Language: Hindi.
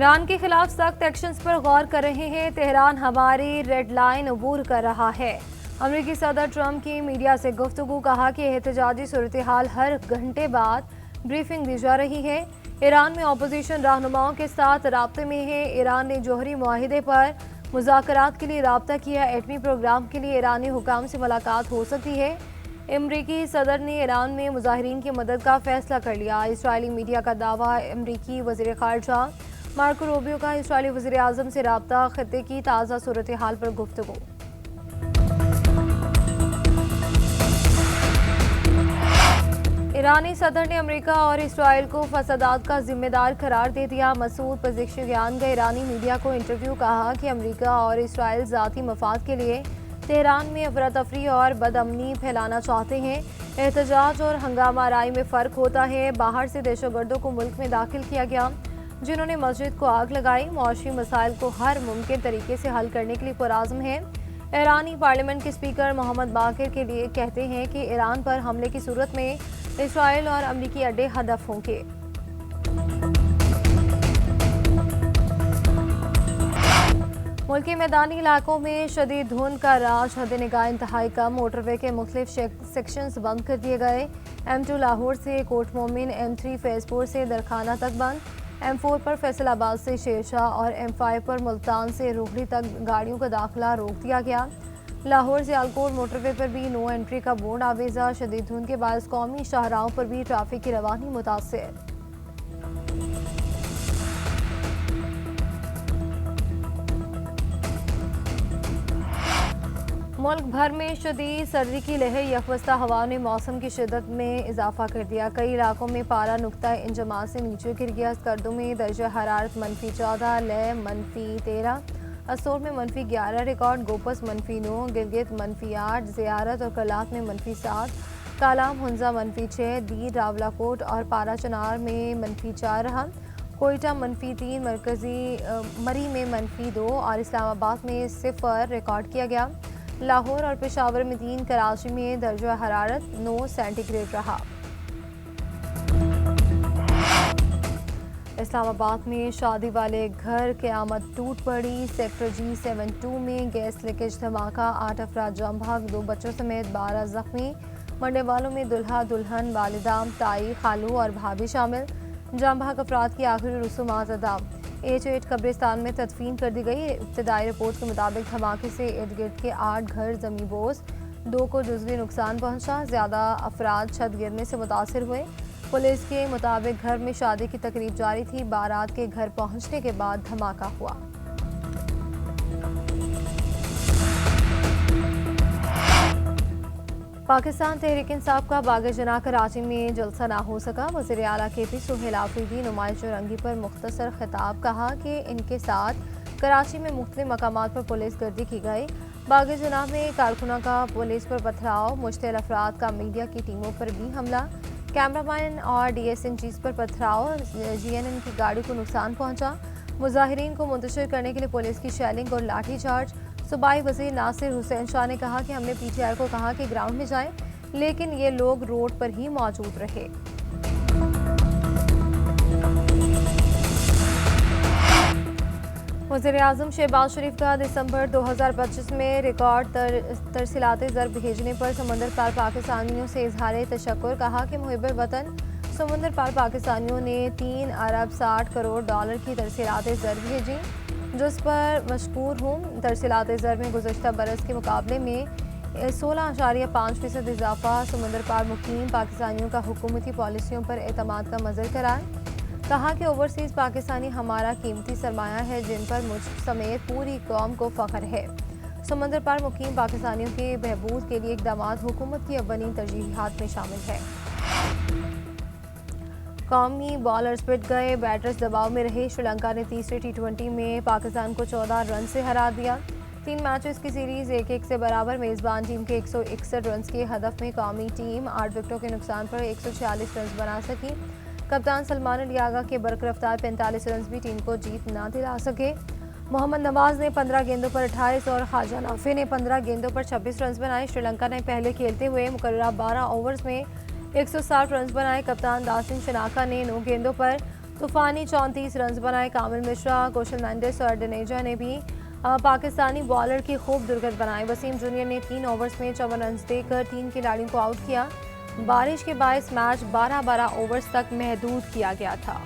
ईरान के खिलाफ सख्त एक्शंस पर गौर कर रहे हैं। तेहरान हमारी रेड लाइन अबूर कर रहा है। अमेरिकी सदर ट्रंप की मीडिया से गुफ्तगू, कहा कि एहतजाजी सूरत हाल हर घंटे बाद ब्रीफिंग दी जा रही है। ईरान में अपोजिशन रहनुमाओं के साथ राब्ते में है। ईरान ने जौहरी मुआहिदे पर मुज़ाकरात के लिए राब्ता किया। एटमी प्रोग्राम के लिए ईरानी हुकाम से मुलाकात हो सकती है। अमरीकी सदर ने ईरान में मुजाहिरीन की मदद का फैसला कर लिया। इसराइली मीडिया का दावा। अमरीकी वज़ीर ख़ारजा मार्को रूबियो का इसराइली वज़ीर आज़म से राब्ता, खत्ते की ताज़ा सूरत हाल पर गुफ्तगू। ईरानी सदर ने अमेरिका और इसराइल को फसादात का जिम्मेदार करार दे दिया। मसूद पज़ेश्कियान का ईरानी मीडिया को इंटरव्यू, कहा कि अमेरिका और इसराइल ज़ाती मफाद के लिए तेहरान में अफरा तफरी और बदअमनी फैलाना चाहते हैं। एहतजाज और हंगामा आराई में फ़र्क होता है। बाहर से दहशतगर्दों को मुल्क में दाखिल किया गया, जिन्होंने मस्जिद को आग लगाई। मुआशी मसाइल को हर मुमकिन तरीके से हल करने के लिए पुरआज़म है। ईरानी पार्लियामेंट के स्पीकर मोहम्मद बाकिर के लिए कहते हैं कि ईरान पर हमले की सूरत में इसराइल और अमरीकी अड्डे हदफ होंगे। मुल्क के मैदानी इलाकों में शदीद धुंध का राज, हद निगाह इंतहाई कम। मोटरवे के मुख्तलिफ सेक्शंस बंद कर दिए गए। M2 लाहौर से कोट मोमिन, M3 फैजपुर से दरखाना तक बंद, M4 पर फैसलाबाद से शेरशाह और M5 पर मुल्तान से रोहड़ी तक गाड़ियों का दाखिला रोक दिया गया। लाहौर से आलकोट मोटरवे पर भी नो एंट्री का बोर्ड आवेजा। शदीद धुंध के बायस कौमी शाहराहों पर भी ट्रैफिक की रवानी मुतासिर। मुल्क भर में शदीद सर्दी की लहर, यकवस्ता हवा ने मौसम की शिद्दत में इजाफा कर दिया। कई इलाकों में पारा नुक्ता इंजमा से नीचे गिर गया। स्कर्दों में दर्जा हरारत -14, लय -13, असोर में -11 रिकॉर्ड, गोपस -9, गिलगित -8, ज़ियारत और कलात में -7, कालाम हुंजा -6, दीर रावलाकोट और पारा चनार में -4 रहा। कोयटा -3, मरकजी मरी में -2 और इस्लामाबाद में 0 रिकॉर्ड किया गया। लाहौर और पेशावर में 3, कराची में दर्जा हरारत 9 सेंटीग्रेड रहा। इस्लामाबाद में शादी वाले घर क़यामत टूट पड़ी। सेक्टर G72 में गैस लीकेज धमाका, 8 अफराद जाम भाग, 2 बच्चों समेत 12 जख्मी। मरने वालों में दुल्हा दुल्हन, वालिदा, ताई, खालू और भाभी शामिल। जाम भाग अफराद की आखिरी रसूमात अदा। H8 कब्रिस्तान में तदफीन कर दी गई। इब्तदाई रिपोर्ट के मुताबिक धमाके से इर्द गिर्द के 8 घर जमीबोज, 2 को जुज़वी नुकसान पहुंचा। ज़्यादा अफराद छत गिरने से मुतासिर हुए। पुलिस के मुताबिक घर में शादी की तकरीब जारी थी। बारात के घर पहुंचने के बाद धमाका हुआ। पाकिस्तान तहरीक इंसाफ का बाग-ए-जना कराची में जलसा ना हो सका। वज़ीर आला KP सुहेल आफरीदी नुमाइश रंगी पर मुख्तसर खिताब, कहा कि इनके साथ कराची में मुख्तलिफ मकामात पर पुलिस गर्दी की गई। बाग-ए-जना में कारकुना का पुलिस पर पथराव, मुश्तिल अफराद का मीडिया की टीमों पर भी हमला, कैमरामैन और DSNGs पर पथराव, GNN की गाड़ी को नुकसान पहुंचा। मुजाहिरीन को मुंतशिर करने के लिए पुलिस की शेलिंग और लाठी चार्ज। सूबाई वज़ीर नासिर हुसैन शाह ने कहा कि हमने PTI को कहा कि ग्राउंड में जाएं, लेकिन ये लोग रोड पर ही मौजूद रहे। वज़ीर आज़म शहबाज शरीफ का दिसंबर 2025 में रिकॉर्ड तरसीलात ज़र भेजने पर समंदर पार पाकिस्तानियों से इजहार तशक्कुर, कहा कि मुहिब्बे वतन समंदर पार पाकिस्तानियों ने 3 अरब 60 करोड़ डॉलर की तरसीलात ज़र भेजी, जिस पर मशकूर हूँ। तरसीलात ज़र में गुज़श्ता बरस के मुकाबले में 16.5% इजाफा। समंदर पार मुकीम पाकिस्तानियों का हुकूमती पॉलिसियों पर एतमाद का मज़र करार, कहा कि ओवरसीज़ पाकिस्तानी हमारा कीमती सरमाया है, जिन पर मुझ समेत पूरी कौम को फ़ख्र है। समंदर पार मुकीम पाकिस्तानियों के बहबूद के लिए इक़दामात हुकूमत की अव्वलीन तरजीहात में शामिल है। कौमी बॉलर्स पिट गए, बैटर्स दबाव में रहे। श्रीलंका ने तीसरे T20 में पाकिस्तान को 14 रन से हरा दिया। 3 मैचेस की सीरीज 1-1 से बराबर। मेज़बान टीम के 161 रन के हदफ में कौमी टीम 8 विकेटों के नुकसान पर 146 रन बना सकी। कप्तान सलमान अली आगा के बरकरफ्तार 45 रन भी टीम को जीत ना दिला सके। मोहम्मद नवाज ने 15 गेंदों पर 28 और ख्वाजा नाफे ने 15 गेंदों पर 26 रन बनाए। श्रीलंका ने पहले खेलते हुए मुकर्ररा 12 ओवर्स में 160 रन बनाए। कप्तान दासिम शनाका ने 9 गेंदों पर तूफानी 34 रन बनाए कामिल मिश्रा, कौशल मेंडिस और डनेजा ने भी पाकिस्तानी बॉलर की खूब दुर्गत बनाई। वसीम जूनियर ने 3 ओवर्स में 54 रन देकर 3 खिलाड़ियों को आउट किया। बारिश के बायस मैच 12-12 ओवर्स तक महदूद किया गया था।